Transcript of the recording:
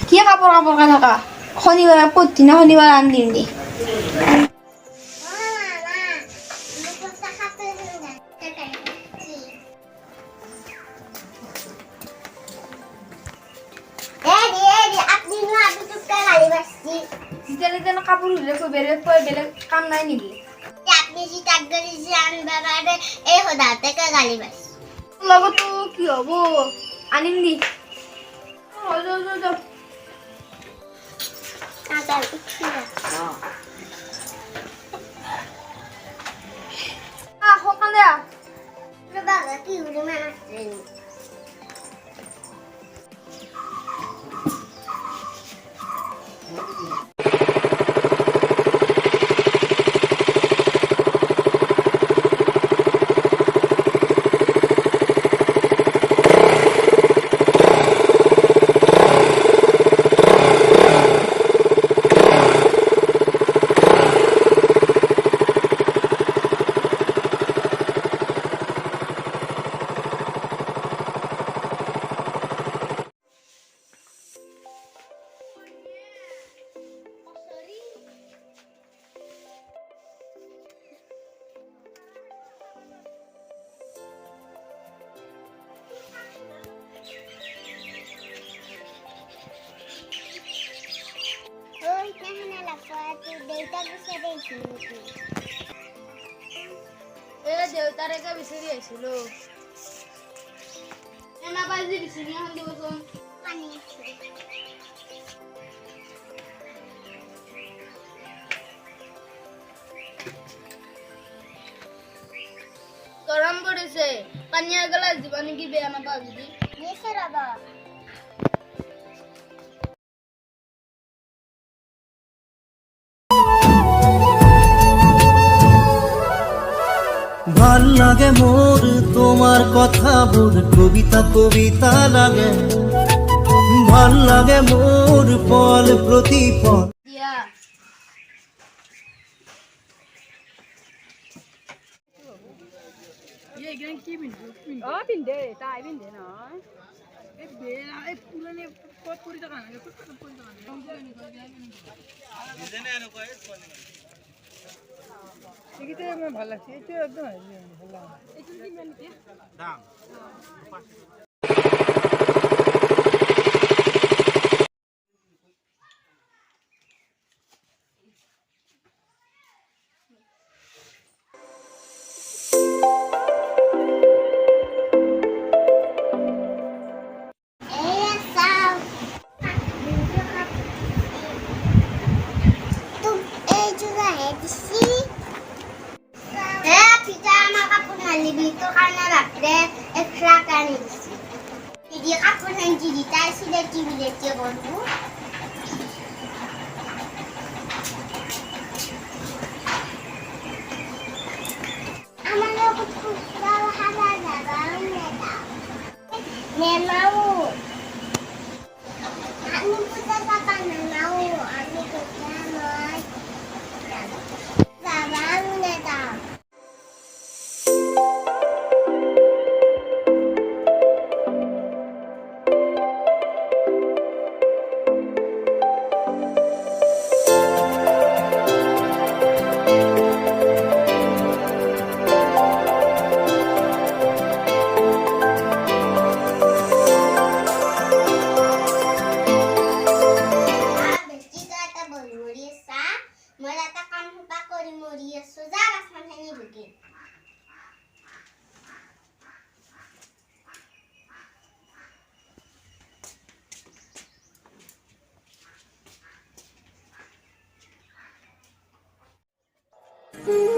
কি কাপোৰ কাপোৰ কৈ থাকা শনিবাৰে প্ৰতিদিনা শনিবাৰে আনি দিম দে কাপোৰ বেলেগ কাম নাই নেকি লগতো কি হব আনিম দি দেউতাৰেকে বিচাৰি আহিছিলো এনাবাজি বিচাৰি এখন দিবচোন গৰম পৰিছে পানী এগিলাচ দিবা নেকি বেয়া নাপাওঁ যদি ৰবা ভাল লাগে মোর তোমার কথা বোর কবিতা কবিতা লাগে ভাল লাগে মোর পল প্রতিপল ভাল লাগছে এটা একদম দাম Mm-hmm.